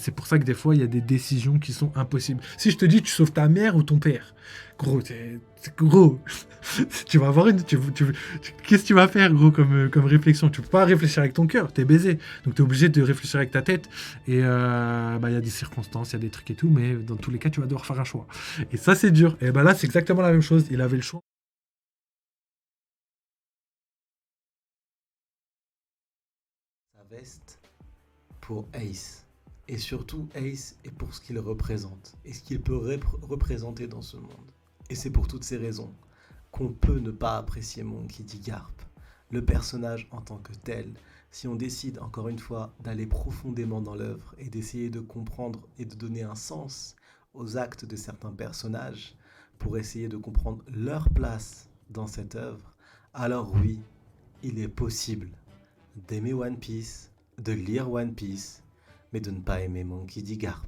C'est pour ça que des fois, il y a des décisions qui sont impossibles. Si je te dis, tu sauves ta mère ou ton père, gros, gros, tu vas avoir qu'est-ce que tu vas faire, gros, comme réflexion? Tu peux pas réfléchir avec ton cœur, t'es baisé. Donc t'es obligé de réfléchir avec ta tête. Et il y a des circonstances, il y a des trucs et tout, mais dans tous les cas, tu vas devoir faire un choix. Et ça, c'est dur. Et là, c'est exactement la même chose. Il avait le choix. Sa veste pour Ace. Et surtout Ace est pour ce qu'il représente et ce qu'il peut représenter dans ce monde. Et c'est pour toutes ces raisons qu'on peut ne pas apprécier Monkey D. Garp, le personnage en tant que tel, si on décide encore une fois d'aller profondément dans l'œuvre et d'essayer de comprendre et de donner un sens aux actes de certains personnages pour essayer de comprendre leur place dans cette œuvre, alors oui, il est possible d'aimer One Piece, de lire One Piece, mais de ne pas aimer Monkey D. Garp.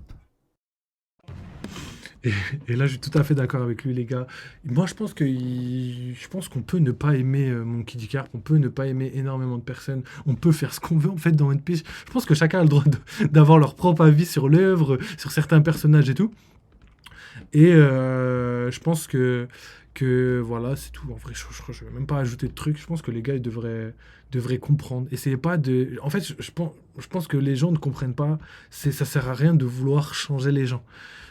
Et, et là, je suis tout à fait d'accord avec lui, les gars. Moi, je pense qu'on peut ne pas aimer Monkey D. Garp, on peut ne pas aimer énormément de personnes, on peut faire ce qu'on veut en fait dans One Piece. Je pense que chacun a le droit d'avoir leur propre avis sur l'œuvre, sur certains personnages et tout. Et je pense que voilà, c'est tout. En vrai, je vais même pas ajouter de trucs. Je pense que les gars, ils devraient comprendre. Essayez pas de. En fait, je pense que les gens ne comprennent pas. Ça sert à rien de vouloir changer les gens.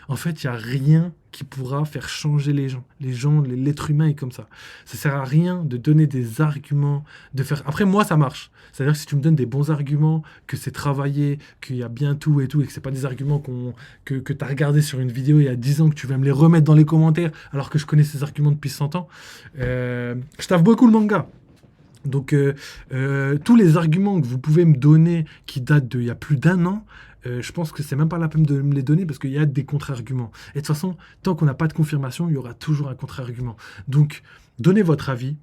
En fait, il n'y a rien qui pourra faire changer les gens. Les gens, l'être humain est comme ça. Ça sert à rien de donner des arguments, de faire. Après, moi, ça marche. C'est-à-dire que si tu me donnes des bons arguments, que c'est travaillé, qu'il y a bien tout et tout, et que c'est pas des arguments que tu as regardé sur une vidéo il y a 10 ans, que tu vas me les remettre dans les commentaires, alors que je connais ces arguments depuis 100 ans, je taffe beaucoup le manga. Donc, tous les arguments que vous pouvez me donner qui datent d'il y a plus d'un an, je pense que c'est même pas la peine de me les donner parce qu'il y a des contre-arguments. Et de toute façon, tant qu'on n'a pas de confirmation, il y aura toujours un contre-argument. Donc, donnez votre avis.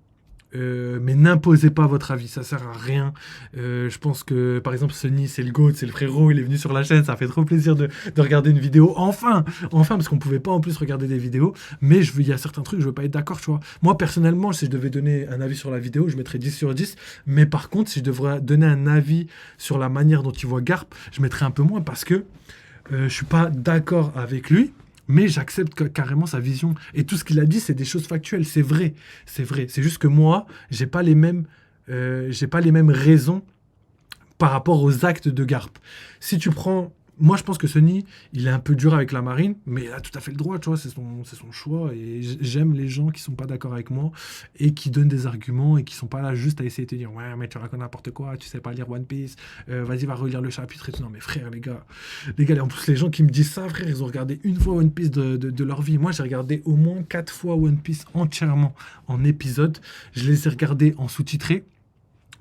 Mais n'imposez pas votre avis, ça sert à rien. Je pense que par exemple Sunny c'est le GOAT, c'est le frérot, il est venu sur la chaîne, ça fait trop plaisir de regarder une vidéo, enfin, parce qu'on pouvait pas en plus regarder des vidéos, mais il y a certains trucs, je veux pas être d'accord, tu vois. Moi personnellement, si je devais donner un avis sur la vidéo, je mettrais 10 sur 10, mais par contre, si je devrais donner un avis sur la manière dont il voit Garp, je mettrais un peu moins parce que je suis pas d'accord avec lui. Mais j'accepte carrément sa vision. Et tout ce qu'il a dit, c'est des choses factuelles. C'est vrai. C'est vrai. C'est juste que moi, j'ai pas les mêmes raisons par rapport aux actes de Garp. Si tu prends... Moi, je pense que Sunny, il est un peu dur avec la marine, mais il a tout à fait le droit, tu vois, c'est son choix. Et j'aime les gens qui sont pas d'accord avec moi et qui donnent des arguments et qui sont pas là juste à essayer de te dire ouais, mais tu racontes n'importe quoi, tu sais pas lire One Piece, vas-y, va relire le chapitre et tout. Non, mais frère, les gars, en plus, les gens qui me disent ça, frère, ils ont regardé une fois One Piece de leur vie. Moi, j'ai regardé au moins 4 fois One Piece entièrement en épisode. Je les ai regardés en sous-titré.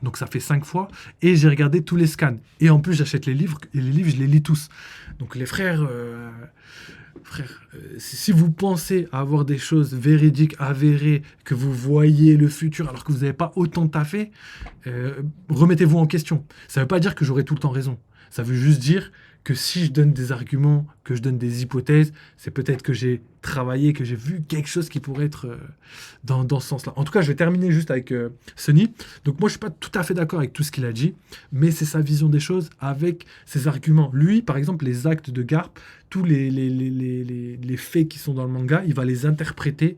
Donc ça fait 5 fois. Et j'ai regardé tous les scans. Et en plus, j'achète les livres. Et les livres, je les lis tous. Donc les frères... si vous pensez avoir des choses véridiques, avérées, que vous voyez le futur alors que vous n'avez pas autant taffé, remettez-vous en question. Ça ne veut pas dire que j'aurai tout le temps raison. Ça veut juste dire que si je donne des arguments, que je donne des hypothèses, c'est peut-être que j'ai travaillé, que j'ai vu quelque chose qui pourrait être dans ce sens-là. En tout cas, je vais terminer juste avec Sunny. Donc moi, je ne suis pas tout à fait d'accord avec tout ce qu'il a dit, mais c'est sa vision des choses avec ses arguments. Lui, par exemple, les actes de Garp, tous les faits qui sont dans le manga, il va les interpréter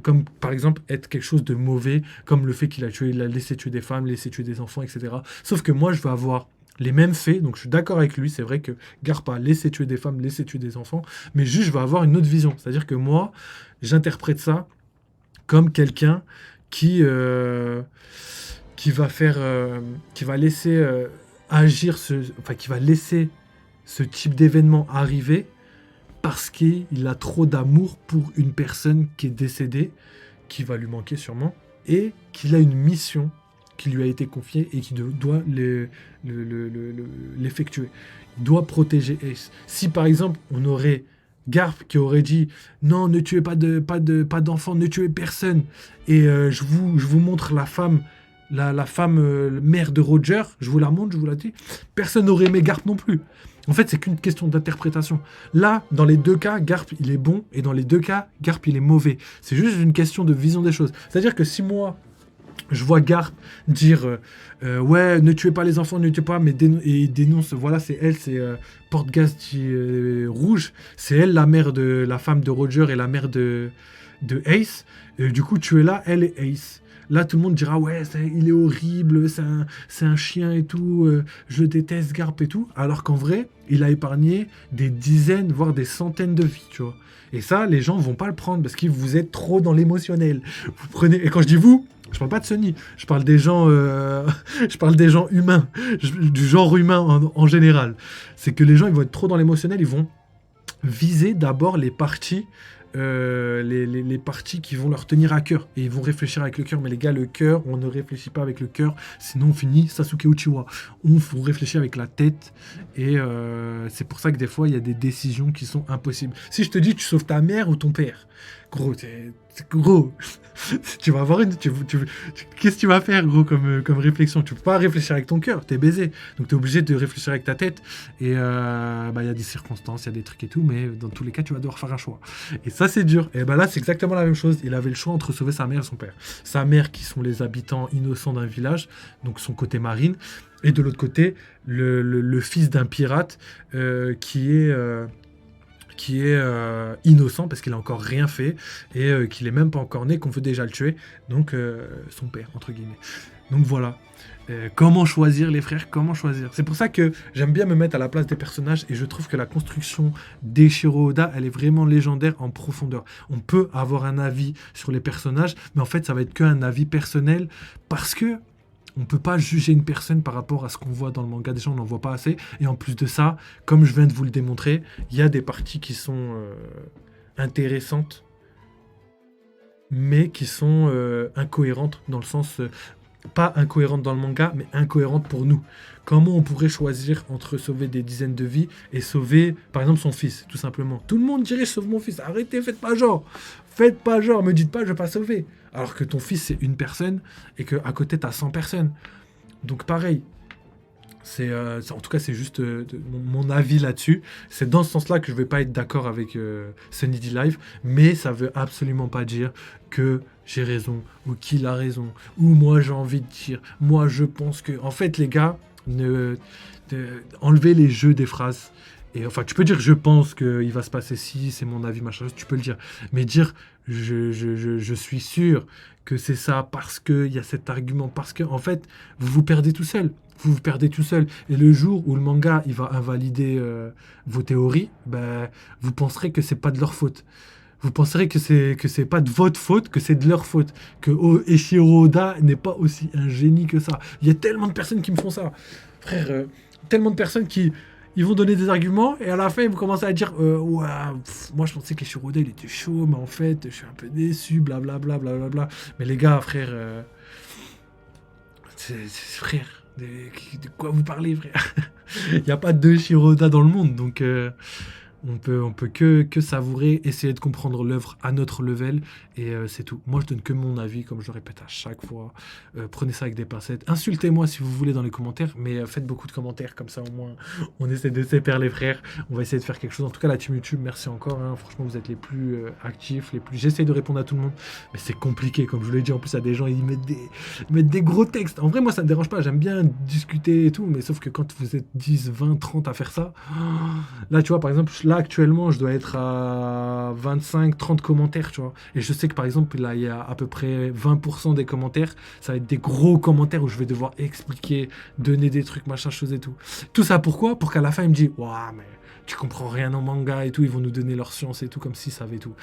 comme, par exemple, être quelque chose de mauvais, comme le fait qu'il a laissé tuer des femmes, laissé tuer des enfants, etc. Sauf que moi, je vais avoir les mêmes faits, donc je suis d'accord avec lui, c'est vrai que Garp a laissé tuer des femmes, laissé tuer des enfants, mais juste je vais avoir une autre vision, c'est-à-dire que moi, j'interprète ça comme quelqu'un qui va faire, qui va laisser agir, qui va laisser ce type d'événement arriver parce qu'il a trop d'amour pour une personne qui est décédée, qui va lui manquer sûrement, et qu'il a une mission qui lui a été confiée et qui doit l'effectuer. Il doit protéger Ace. Si par exemple on aurait Garp qui aurait dit non, ne tuez pas d'enfants, ne tuez personne, et je vous montre la femme, la femme mère de Roger, je vous la montre, je vous la dis, personne n'aurait aimé Garp non plus. En fait, c'est qu'une question d'interprétation. Là, dans les deux cas, Garp, il est bon, et dans les deux cas, Garp, il est mauvais. C'est juste une question de vision des choses. C'est-à-dire que si moi, Je vois Garp dire ouais, ne tuez pas les enfants, ne tuez pas, mais et il dénonce, voilà, c'est elle, c'est Portgas Rouge, c'est elle la mère de la femme de Roger et la mère de Ace. Et du coup, tu es là, elle et Ace. Là, tout le monde dira ouais, il est horrible, c'est un chien et tout, je déteste Garp et tout. Alors qu'en vrai, il a épargné des dizaines, voire des centaines de vies, tu vois. Et ça, les gens vont pas le prendre parce que vous êtes trop dans l'émotionnel. Vous prenez, et quand je dis vous, je parle pas de Sony, je parle des gens, je parle des gens humains, du genre humain en général. C'est que les gens, ils vont être trop dans l'émotionnel, ils vont viser d'abord les parties, les parties qui vont leur tenir à cœur. Et ils vont réfléchir avec le cœur. Mais les gars, le cœur, on ne réfléchit pas avec le cœur, sinon on finit Sasuke Uchiwa. On réfléchit avec la tête. Et c'est pour ça que des fois, il y a des décisions qui sont impossibles. Si je te dis, tu sauves ta mère ou ton père, gros, gros, tu vas avoir qu'est-ce que tu vas faire, gros, comme réflexion? Tu peux pas réfléchir avec ton cœur, t'es baisé. Donc t'es obligé de réfléchir avec ta tête. Et il y a des circonstances, il y a des trucs et tout, mais dans tous les cas, tu vas devoir faire un choix. Et ça, c'est dur. Et là, c'est exactement la même chose. Il avait le choix entre sauver sa mère et son père. Sa mère, qui sont les habitants innocents d'un village, donc son côté marine, et de l'autre côté, le fils d'un pirate qui est innocent parce qu'il a encore rien fait et qu'il est même pas encore né, qu'on veut déjà le tuer, donc son père entre guillemets. Donc voilà. Comment choisir les frères, comment choisir? C'est pour ça que j'aime bien me mettre à la place des personnages et je trouve que la construction d'Eiichiro Oda, elle est vraiment légendaire en profondeur. On peut avoir un avis sur les personnages, mais en fait ça va être qu'un avis personnel parce que on peut pas juger une personne par rapport à ce qu'on voit dans le manga. Déjà, on n'en voit pas assez. Et en plus de ça, comme je viens de vous le démontrer, il y a des parties qui sont intéressantes, mais qui sont incohérentes dans le sens... pas incohérentes dans le manga, mais incohérentes pour nous. Comment on pourrait choisir entre sauver des dizaines de vies et sauver, par exemple, son fils, tout simplement. Tout le monde dirait, je sauve mon fils. Arrêtez, faites pas genre. Faites pas genre, me dites pas, je vais pas sauver. Alors que ton fils, c'est une personne et qu'à côté, tu as 100 personnes. Donc pareil. En tout cas, c'est juste mon avis là-dessus. C'est dans ce sens-là que je vais pas être d'accord avec Sunny D Live, mais ça veut absolument pas dire que j'ai raison ou qu'il a raison ou moi j'ai envie de dire. Moi, je pense que, en fait, les gars, enlevez les jeux des phrases. Et enfin, tu peux dire je pense qu'il va se passer ci, c'est mon avis, machin, tu peux le dire. Mais dire je suis sûr que c'est ça parce qu'il y a cet argument, parce que, en fait, vous vous perdez tout seul. Vous vous perdez tout seul. Et le jour où le manga il va invalider vos théories, ben, vous penserez que c'est pas de leur faute. Vous penserez que c'est pas de votre faute, que c'est de leur faute. Que Eiichiro Oda n'est pas aussi un génie que ça. Il y a tellement de personnes qui me font ça. Frère, tellement de personnes qui... Ils vont donner des arguments et à la fin ils vont commencer à dire ouais, moi je pensais qu'Eiichiro Oda il était chaud, mais en fait je suis un peu déçu, blablabla, blablabla. Mais les gars, frère, frère, de quoi vous parlez, frère? Il n'y a pas de Eiichiro Oda dans le monde, donc on peut que savourer, essayer de comprendre l'œuvre à notre level, et c'est tout. Moi, je donne que mon avis, comme je le répète à chaque fois. Prenez ça avec des pincettes. Insultez-moi si vous voulez dans les commentaires, mais faites beaucoup de commentaires, comme ça au moins on essaie de séparer les frères. On va essayer de faire quelque chose. En tout cas, la team YouTube, merci encore. Hein. Franchement, vous êtes les plus actifs, les plus... J'essaie de répondre à tout le monde, mais c'est compliqué, comme je vous l'ai dit. En plus, il y a des gens, ils mettent des gros textes. En vrai, moi, ça me dérange pas. J'aime bien discuter et tout, mais sauf que quand vous êtes 10, 20, 30 à faire ça... Là, tu vois, par exemple, là, actuellement, je dois être à 25, 30 commentaires, tu vois. Et je sais que, par exemple, là, il y a à peu près 20% des commentaires. Ça va être des gros commentaires où je vais devoir expliquer, donner des trucs, machin, chose et tout. Tout ça, pourquoi? Pour qu'à la fin, il me dise, waouh, mais tu comprends rien en manga et tout. Ils vont nous donner leur science et tout, comme s'ils savaient tout.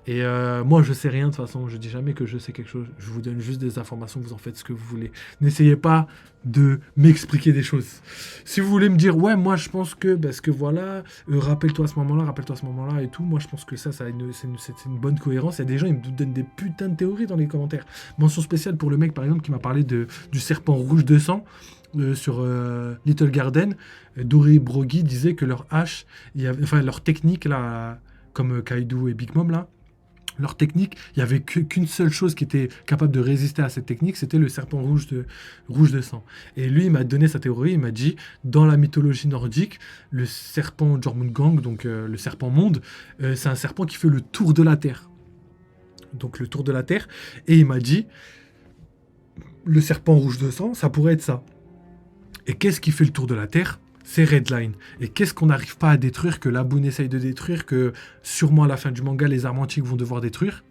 Et moi, je sais rien, de toute façon. Je dis jamais que je sais quelque chose. Je vous donne juste des informations. Vous en faites ce que vous voulez. N'essayez pas de m'expliquer des choses. Si vous voulez me dire, ouais, moi je pense que, parce que voilà, rappelle-toi à ce moment-là et tout, moi je pense que c'est une bonne cohérence. Il y a des gens, ils me donnent des putains de théories dans les commentaires. Mention spéciale pour le mec, par exemple, qui m'a parlé du serpent rouge de sang sur Little Garden. Dory Broggy disait que leur hache, leur technique, là, comme Kaido et Big Mom, là, leur technique, il n'y avait qu'une seule chose qui était capable de résister à cette technique, c'était le serpent rouge de sang. Et lui, il m'a donné sa théorie, il m'a dit, dans la mythologie nordique, le serpent Jormungand, donc le serpent monde, c'est un serpent qui fait le tour de la Terre. Donc le tour de la Terre. Et il m'a dit, le serpent rouge de sang, ça pourrait être ça. Et qu'est-ce qui fait le tour de la Terre? C'est Redline. Et qu'est-ce qu'on n'arrive pas à détruire, que Labun essaye de détruire, que sûrement à la fin du manga, les armes antiques vont devoir détruire?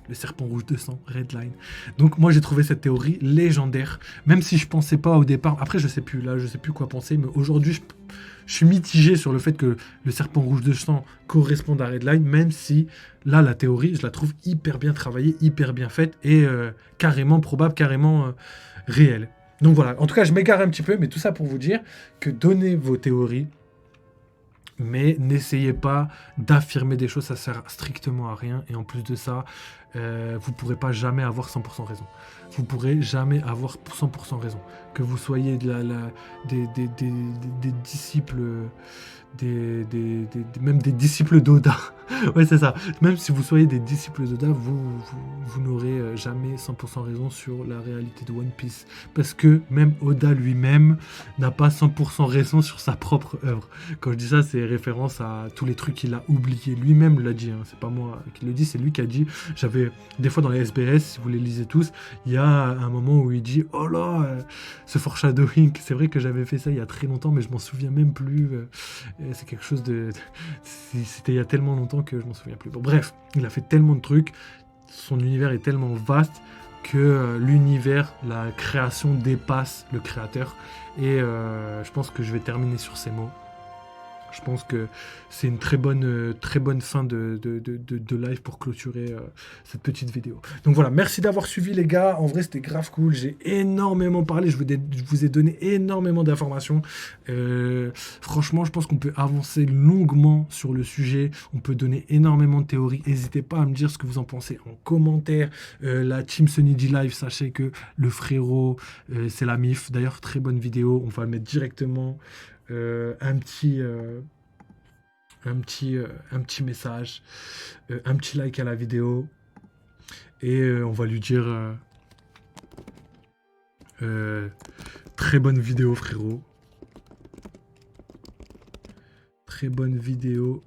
Le serpent rouge de sang, Redline. Donc moi j'ai trouvé cette théorie légendaire, même si je pensais pas au départ. Après je sais plus, là je sais plus quoi penser, mais aujourd'hui je suis mitigé sur le fait que le serpent rouge de sang corresponde à Redline, même si là la théorie je la trouve hyper bien travaillée, hyper bien faite et carrément probable, carrément réelle. Donc voilà, en tout cas je m'égare un petit peu, mais tout ça pour vous dire que donnez vos théories, mais n'essayez pas d'affirmer des choses, ça sert strictement à rien. Et en plus de ça, vous ne pourrez pas jamais avoir 100% raison. Vous ne pourrez jamais avoir 100% raison. Que vous soyez des disciples, même des disciples d'Oda. Ouais, c'est ça. Même si vous soyez des disciples d'Oda, vous n'aurez jamais 100% raison sur la réalité de One Piece. Parce que même Oda lui-même n'a pas 100% raison sur sa propre œuvre. Quand je dis ça, c'est référence à tous les trucs qu'il a oubliés. Lui-même l'a dit, hein. C'est pas moi qui le dis, c'est lui qui a dit. J'avais des fois dans les SBS, si vous les lisez tous, il y a un moment où il dit oh là, ce foreshadowing, c'est vrai que j'avais fait ça il y a très longtemps, mais je m'en souviens même plus. C'est quelque chose c'était il y a tellement longtemps que je m'en souviens plus. Bon, bref, il a fait tellement de trucs, son univers est tellement vaste que l'univers, la création dépasse le créateur. Et je pense que je vais terminer sur ces mots. Je pense que c'est une très bonne fin de live pour clôturer cette petite vidéo. Donc voilà, merci d'avoir suivi les gars. En vrai, c'était grave cool. J'ai énormément parlé. Je vous ai donné énormément d'informations. Franchement, je pense qu'on peut avancer longuement sur le sujet. On peut donner énormément de théories. N'hésitez pas à me dire ce que vous en pensez en commentaire. La team Sunny Live, sachez que le frérot, c'est la MIF. D'ailleurs, très bonne vidéo. On va le mettre directement. Un petit message, un petit like à la vidéo et on va lui dire très bonne vidéo frérot, très bonne vidéo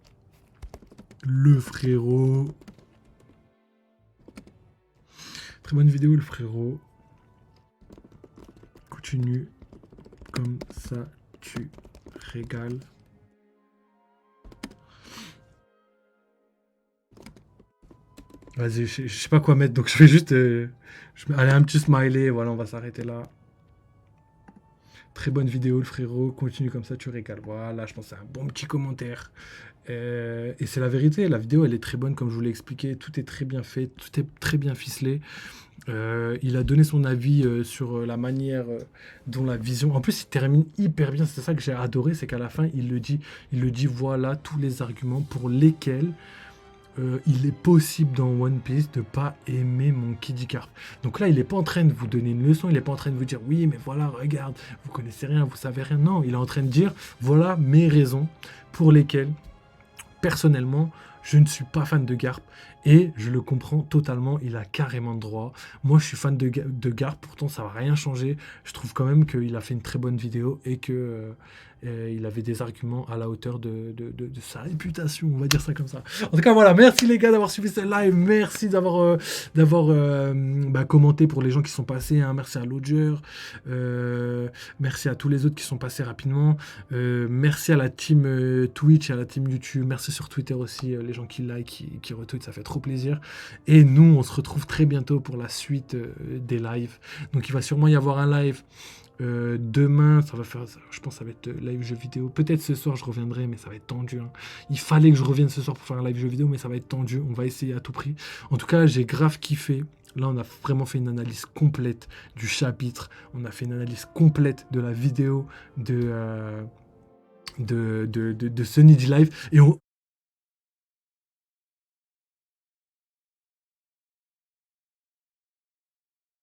le frérot, très bonne vidéo le frérot, continue comme ça tu régales. Vas-y, je sais pas quoi mettre, donc je vais juste... allez, un petit smiley, voilà, on va s'arrêter là. Très bonne vidéo, le frérot, continue comme ça, tu régales. Voilà, je pense que c'est un bon petit commentaire. Et c'est la vérité, la vidéo, elle est très bonne, comme je vous l'ai expliqué. Tout est très bien fait, tout est très bien ficelé. Il a donné son avis sur la manière dont la vision... En plus, il termine hyper bien, c'est ça que j'ai adoré, c'est qu'à la fin, il le dit, voilà tous les arguments pour lesquels... il est possible dans One Piece de ne pas aimer Monkey D. Carp. Donc là, il n'est pas en train de vous donner une leçon, il n'est pas en train de vous dire oui, mais voilà, regarde, vous connaissez rien, vous savez rien. Non, il est en train de dire voilà mes raisons pour lesquelles, personnellement, je ne suis pas fan de Garp. Et je le comprends totalement, il a carrément le droit. Moi, je suis fan de Garp, pourtant ça va rien changer. Je trouve quand même qu'il a fait une très bonne vidéo et que il avait des arguments à la hauteur de sa réputation, on va dire ça comme ça. En tout cas, voilà, merci les gars d'avoir suivi cette live, merci d'avoir commenté pour les gens qui sont passés, hein. Merci à Lodger, merci à tous les autres qui sont passés rapidement, merci à la team Twitch et à la team YouTube, merci sur Twitter aussi, les gens qui like, qui retweetent, ça fait trop plaisir. Et nous, on se retrouve très bientôt pour la suite des lives. Donc il va sûrement y avoir un live demain, je pense que ça va être live jeu vidéo. Peut-être ce soir je reviendrai, mais ça va être tendu, hein. Il fallait que je revienne ce soir pour faire un live jeu vidéo, mais ça va être tendu. On va essayer à tout prix. En tout cas, j'ai grave kiffé. Là, on a vraiment fait une analyse complète du chapitre. On a fait une analyse complète de la vidéo de Sunny D Live. Et